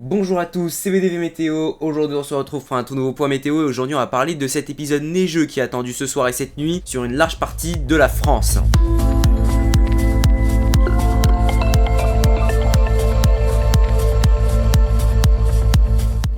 Bonjour à tous, c'est VDV Météo. Aujourd'hui on se retrouve pour un tout nouveau point météo et aujourd'hui on va parler de cet épisode neigeux qui est attendu ce soir et cette nuit sur une large partie de la France.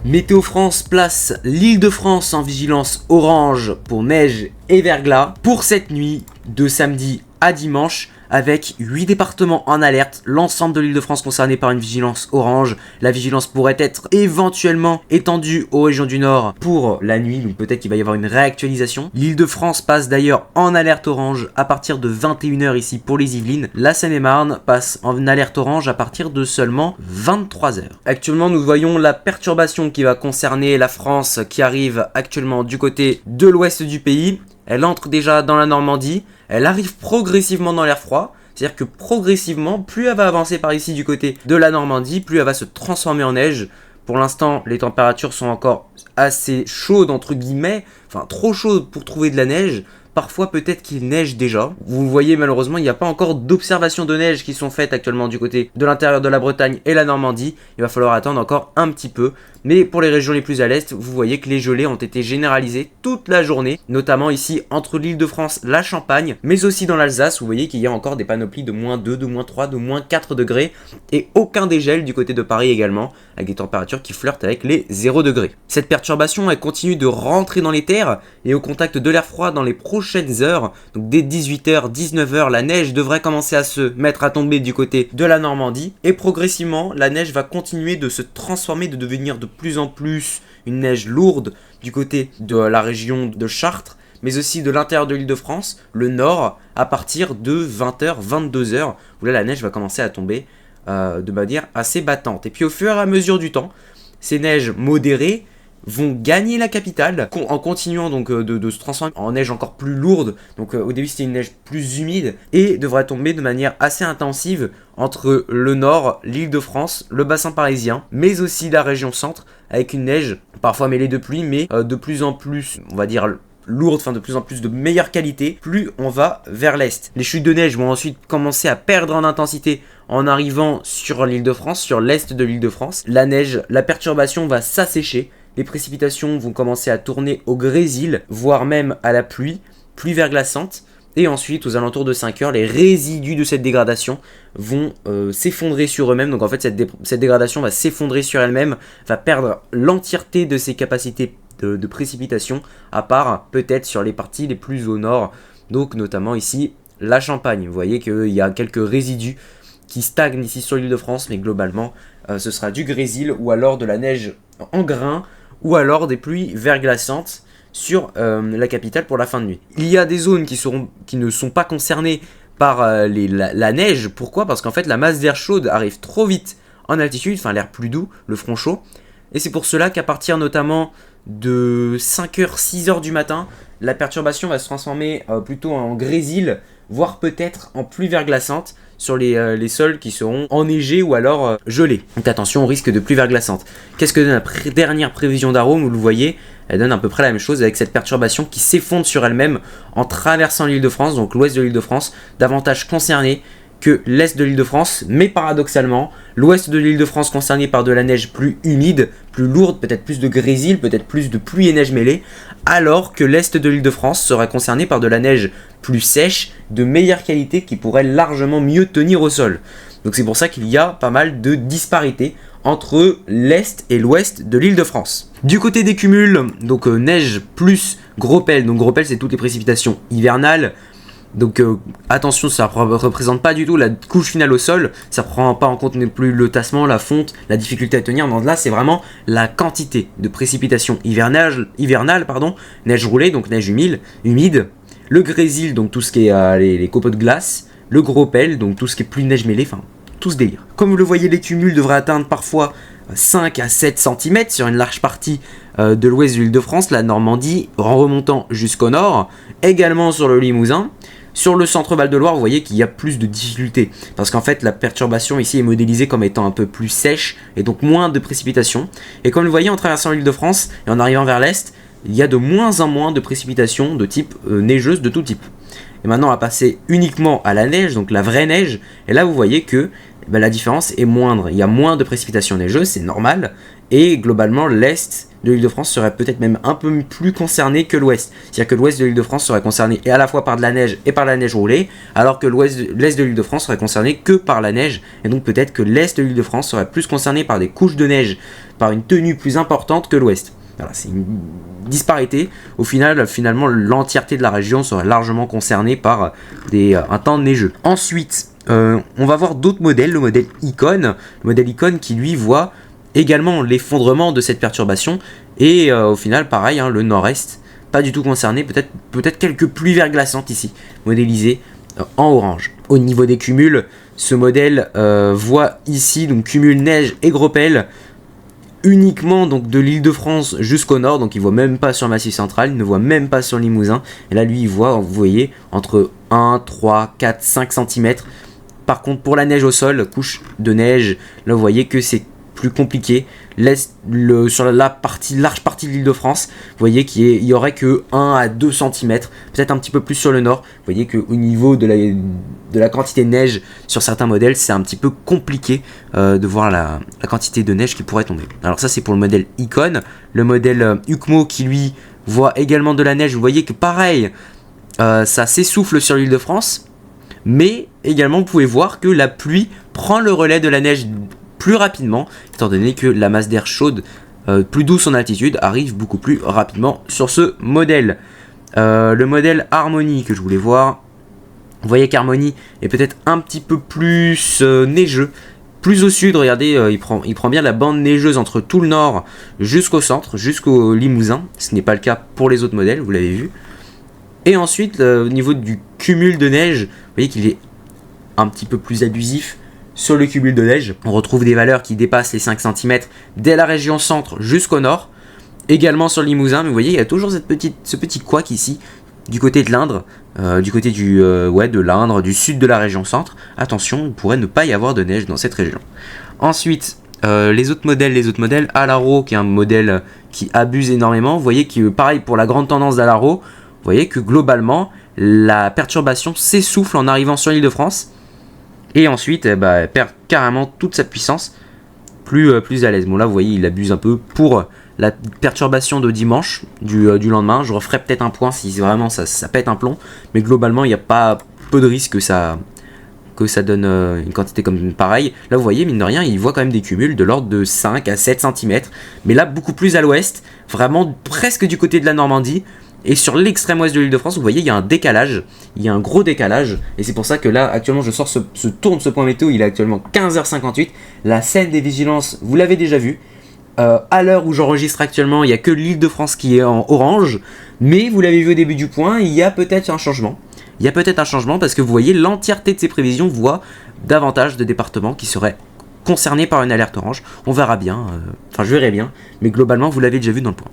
Météo France place l'Île-de-France en vigilance orange pour neige et verglas pour cette nuit de samedi à dimanche avec 8 départements en alerte, l'ensemble de l'Île-de-France concerné par une vigilance orange. La vigilance pourrait être éventuellement étendue aux régions du Nord pour la nuit, donc peut-être qu'il va y avoir une réactualisation. L'Île-de-France passe d'ailleurs en alerte orange à partir de 21h ici pour les Yvelines. La Seine-et-Marne passe en alerte orange à partir de seulement 23h. Actuellement, nous voyons la perturbation qui va concerner la France qui arrive actuellement du côté de l'ouest du pays. Elle entre déjà dans la Normandie, elle arrive progressivement dans l'air froid, c'est-à-dire que progressivement, plus elle va avancer par ici du côté de la Normandie, plus elle va se transformer en neige. Pour l'instant, les températures sont encore assez chaudes entre guillemets, enfin trop chaudes pour trouver de la neige. Parfois peut-être qu'il neige déjà. Vous le voyez malheureusement, il n'y a pas encore d'observations de neige qui sont faites actuellement du côté de l'intérieur de la Bretagne et la Normandie. Il va falloir attendre encore un petit peu. Mais pour les régions les plus à l'est, vous voyez que les gelées ont été généralisées toute la journée, notamment ici entre l'Île-de-France, la Champagne, mais aussi dans l'Alsace. Vous voyez qu'il y a encore des panoplies de -2, de -3, de -4 degrés et aucun dégel du côté de Paris également, avec des températures qui flirtent avec les 0 degrés. Cette perturbation, elle continue de rentrer dans les terres et au contact de l'air froid dans les prochaines heures. Donc dès 18h, 19h, la neige devrait commencer à se mettre à tomber du côté de la Normandie et progressivement, la neige va continuer de se transformer, de devenir de plus en plus une neige lourde du côté de la région de Chartres, mais aussi de l'intérieur de l'Île-de-France, le nord, à partir de 20h, 22h, où là la neige va commencer à tomber de manière assez battante. Et puis au fur et à mesure du temps, ces neiges modérées vont gagner la capitale en continuant donc de se transformer en neige encore plus lourde. Donc au début c'était une neige plus humide et devrait tomber de manière assez intensive entre le nord, l'Île-de-France, le bassin parisien, mais aussi la région centre avec une neige parfois mêlée de pluie, mais de plus en plus, on va dire lourde, enfin de plus en plus de meilleure qualité, plus on va vers l'est. Les chutes de neige vont ensuite commencer à perdre en intensité en arrivant sur l'Île-de-France, sur l'est de l'Île-de-France. La neige, la perturbation va s'assécher. Les précipitations vont commencer à tourner au grésil, voire même à la pluie verglaçante. Et ensuite, aux alentours de 5 heures, les résidus de cette dégradation vont s'effondrer sur eux-mêmes. Donc en fait, cette dégradation va s'effondrer sur elle-même, va perdre l'entièreté de ses capacités de précipitation, à part peut-être sur les parties les plus au nord. Donc notamment ici, la Champagne. Vous voyez qu'il y a quelques résidus qui stagnent ici sur l'Île-de-France, mais globalement, ce sera du grésil ou alors de la neige en grains, ou alors des pluies verglaçantes sur la capitale pour la fin de nuit. Il y a des zones qui ne sont pas concernées par la neige. Pourquoi ? Parce qu'en fait la masse d'air chaude arrive trop vite en altitude, enfin l'air plus doux, le front chaud. Et c'est pour cela qu'à partir notamment de 5h, 6h du matin, la perturbation va se transformer plutôt en grésil, voire peut-être en pluie verglaçante sur les sols qui seront enneigés ou alors gelés. Donc attention au risque de pluie verglaçante. Qu'est-ce que donne la dernière prévision d'Arome ? Vous le voyez, elle donne à peu près la même chose avec cette perturbation qui s'effondre sur elle-même en traversant l'Île-de-France, donc l'ouest de l'Île-de-France, davantage concerné que l'est de l'Île-de-France, mais paradoxalement, l'ouest de l'Île-de-France concerné par de la neige plus humide, plus lourde, peut-être plus de grésil, peut-être plus de pluie et neige mêlée, alors que l'est de l'Île-de-France sera concerné par de la neige plus sèche, de meilleure qualité, qui pourrait largement mieux tenir au sol. Donc c'est pour ça qu'il y a pas mal de disparités entre l'est et l'ouest de l'Île-de-France. Du côté des cumuls, donc neige plus gros pelle, donc gros pelle c'est toutes les précipitations hivernales. Donc attention, ça ne représente pas du tout la couche finale au sol, ça prend pas en compte non plus le tassement, la fonte, la difficulté à tenir. Donc là c'est vraiment la quantité de précipitations hivernales, neige roulée, donc neige humide, le grésil, donc tout ce qui est les copeaux de glace, le gros pelle, donc tout ce qui est pluie, neige mêlée, enfin tout ce délire. Comme vous le voyez, les cumuls devraient atteindre parfois 5 à 7 cm sur une large partie de l'ouest de l'Île-de-France, la Normandie, en remontant jusqu'au nord, également sur le Limousin. Sur le centre Val-de-Loire, vous voyez qu'il y a plus de difficultés, parce qu'en fait la perturbation ici est modélisée comme étant un peu plus sèche, et donc moins de précipitations. Et comme vous le voyez, en traversant l'Île-de-France et en arrivant vers l'est, il y a de moins en moins de précipitations de type neigeuse, de tout type. Et maintenant on va passer uniquement à la neige, donc la vraie neige, et là vous voyez que ben, la différence est moindre. Il y a moins de précipitations neigeuses, c'est normal. Et globalement, l'Est de l'Île-de-France serait peut-être même un peu plus concerné que l'Ouest. C'est-à-dire que l'Ouest de l'Île-de-France serait concerné et à la fois par de la neige et par la neige roulée, alors que l'Est de l'Île-de-France serait concerné que par la neige. Et donc peut-être que l'Est de l'Île-de-France serait plus concerné par des couches de neige, par une tenue plus importante que l'Ouest. Voilà, c'est une disparité. Au final, finalement, l'entièreté de la région serait largement concernée par un temps neigeux. Ensuite, on va voir d'autres modèles. Le modèle Icon. Le modèle Icon qui, lui, voit également l'effondrement de cette perturbation. Et au final, pareil, hein, le nord-est, pas du tout concerné. Peut-être quelques pluies verglaçantes ici, modélisées en orange. Au niveau des cumuls, ce modèle voit ici, donc cumul neige et gropelle, uniquement donc de l'Île-de-France jusqu'au nord, donc il voit même pas sur le Massif central, il ne voit même pas sur le Limousin, et là lui il voit, vous voyez, entre 1, 3, 4, 5 cm. Par contre pour la neige au sol, couche de neige, là vous voyez que c'est plus compliqué. Sur la large partie de l'Île-de-France, vous voyez qu'il y aurait que 1 à 2 cm, peut-être un petit peu plus sur le nord. Vous voyez qu'au niveau de la quantité de neige sur certains modèles, c'est un petit peu compliqué de voir la quantité de neige qui pourrait tomber. Alors ça c'est pour le modèle Icon. Le modèle UCMO qui lui voit également de la neige, vous voyez que pareil, ça s'essouffle sur l'Île-de-France, mais également vous pouvez voir que la pluie prend le relais de la neige plus rapidement, étant donné que la masse d'air chaude, plus douce en altitude, arrive beaucoup plus rapidement sur ce modèle. Le modèle Harmonie que je voulais voir, vous voyez qu'Harmonie est peut-être un petit peu plus neigeux, plus au sud. Regardez, il prend bien la bande neigeuse entre tout le nord jusqu'au centre, jusqu'au Limousin. Ce n'est pas le cas pour les autres modèles, vous l'avez vu. Et ensuite, au niveau du cumul de neige, vous voyez qu'il est un petit peu plus abusif. Sur le cumul de neige, on retrouve des valeurs qui dépassent les 5 cm dès la région centre jusqu'au nord. Également sur le Limousin, mais vous voyez, il y a toujours ce petit couac ici, du côté de l'Indre, du côté de l'Indre, du sud de la région centre. Attention, il pourrait ne pas y avoir de neige dans cette région. Ensuite, les autres modèles, Alaro, qui est un modèle qui abuse énormément. Vous voyez que, pareil pour la grande tendance d'Alaro, vous voyez que globalement, la perturbation s'essouffle en arrivant sur l'Île-de-France. Et ensuite, perd carrément toute sa puissance, plus à l'aise. Bon là, vous voyez, il abuse un peu pour la perturbation de dimanche, du lendemain. Je referai peut-être un point si vraiment ça pète un plomb. Mais globalement, il n'y a pas peu de risque que ça donne une quantité comme pareil. Là, vous voyez, mine de rien, il voit quand même des cumuls de l'ordre de 5 à 7 cm. Mais là, beaucoup plus à l'ouest, vraiment presque du côté de la Normandie. Et sur l'extrême ouest de l'Île-de-France, vous voyez, il y a un décalage, il y a un gros décalage, et c'est pour ça que là, actuellement, je sors tourne ce point météo, il est actuellement 15h58, la scène des vigilances, vous l'avez déjà vu, à l'heure où j'enregistre actuellement, il n'y a que l'Île-de-France qui est en orange, mais vous l'avez vu au début du point, il y a peut-être un changement. Il y a peut-être un changement parce que vous voyez, l'entièreté de ces prévisions voit davantage de départements qui seraient concernés par une alerte orange. On verra bien, je verrai bien, mais globalement, vous l'avez déjà vu dans le point.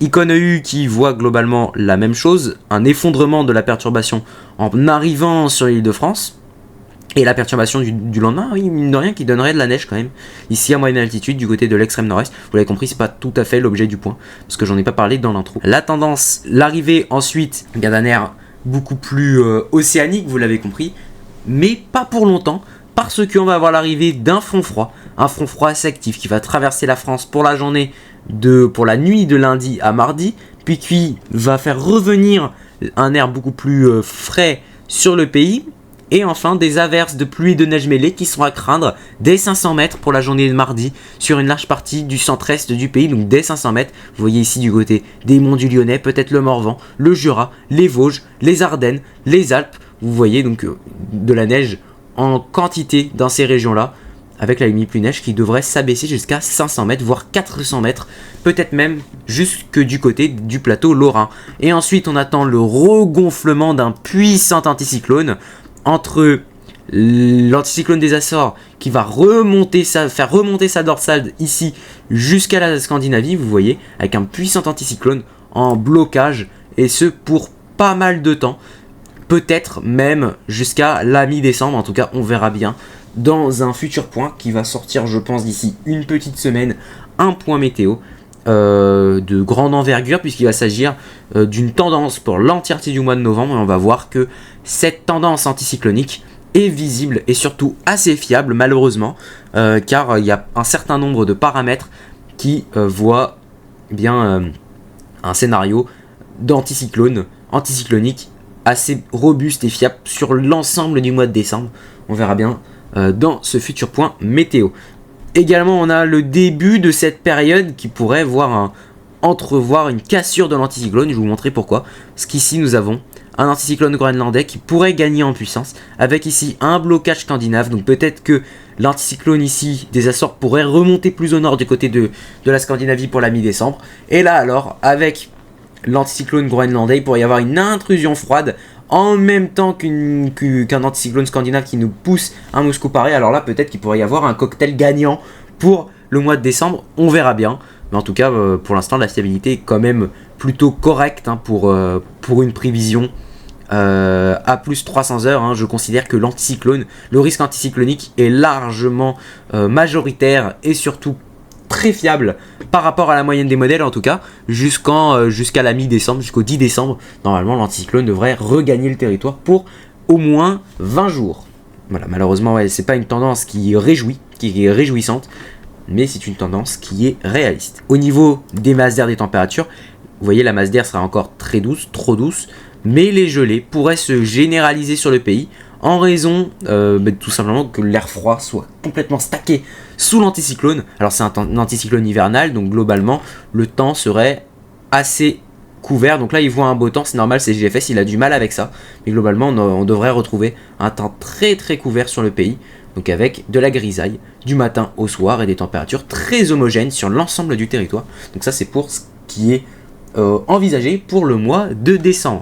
Icon EU qui voit globalement la même chose, un effondrement de la perturbation en arrivant sur l'Île-de-France, et la perturbation du lendemain, oui, mine de rien, qui donnerait de la neige quand même, ici à moyenne altitude, du côté de l'extrême nord-est. Vous l'avez compris, c'est pas tout à fait l'objet du point, parce que j'en ai pas parlé dans l'intro. La tendance, l'arrivée ensuite, d'un air beaucoup plus océanique, vous l'avez compris, mais pas pour longtemps, parce qu'on va avoir l'arrivée d'un front froid assez actif, qui va traverser la France pour la journée, pour la nuit de lundi à mardi, puis qui va faire revenir un air beaucoup plus frais sur le pays, et enfin des averses de pluie et de neige mêlée qui sont à craindre dès 500 mètres pour la journée de mardi sur une large partie du centre-est du pays, donc dès 500 mètres. Vous voyez ici du côté des monts du Lyonnais, peut-être le Morvan, le Jura, les Vosges, les Ardennes, les Alpes. Vous voyez donc de la neige en quantité dans ces régions-là, avec la limite plus neige qui devrait s'abaisser jusqu'à 500 mètres, voire 400 mètres, peut-être même jusque du côté du plateau lorrain. Et ensuite, on attend le regonflement d'un puissant anticyclone entre l'anticyclone des Açores qui va faire remonter sa dorsale ici jusqu'à la Scandinavie, vous voyez, avec un puissant anticyclone en blocage, et ce pour pas mal de temps, peut-être même jusqu'à la mi-décembre. En tout cas, on verra bien dans un futur point qui va sortir, je pense, d'ici une petite semaine, un point météo de grande envergure, puisqu'il va s'agir d'une tendance pour l'entièreté du mois de novembre, et on va voir que cette tendance anticyclonique est visible et surtout assez fiable malheureusement, car il y a un certain nombre de paramètres qui voient bien un scénario anticyclonique assez robuste et fiable sur l'ensemble du mois de décembre. On verra bien dans ce futur point météo. Également, on a le début de cette période qui pourrait entrevoir une cassure de l'anticyclone. Je vais vous montrer pourquoi. Parce qu'ici, nous avons un anticyclone groenlandais qui pourrait gagner en puissance, avec ici un blocage scandinave. Donc peut-être que l'anticyclone ici des Açores pourrait remonter plus au nord du côté de la Scandinavie pour la mi-décembre. Et là alors, avec l'anticyclone groenlandais, il pourrait y avoir une intrusion froide en même temps qu'un anticyclone scandinave qui nous pousse un Moscou pareil. Alors là, peut-être qu'il pourrait y avoir un cocktail gagnant pour le mois de décembre. On verra bien. Mais en tout cas, pour l'instant, la stabilité est quand même plutôt correcte pour une prévision à plus 300 heures. Je considère que le risque anticyclonique est largement majoritaire et surtout très fiable par rapport à la moyenne des modèles, en tout cas jusqu'à la mi-décembre, jusqu'au 10 décembre. Normalement, l'anticyclone devrait regagner le territoire pour au moins 20 jours. Voilà, malheureusement, c'est pas une tendance qui est réjouissante, mais c'est une tendance qui est réaliste. Au niveau des masses d'air, des températures, vous voyez, la masse d'air sera encore très douce, trop douce, mais les gelées pourraient se généraliser sur le pays en raison tout simplement que l'air froid soit complètement stacké sous l'anticyclone. Alors c'est un anticyclone hivernal, donc globalement le temps serait assez couvert. Donc là il voit un beau temps, c'est normal, c'est GFS, il a du mal avec ça. Mais globalement on devrait retrouver un temps très très couvert sur le pays. Donc avec de la grisaille du matin au soir et des températures très homogènes sur l'ensemble du territoire. Donc ça c'est pour ce qui est envisagé pour le mois de décembre.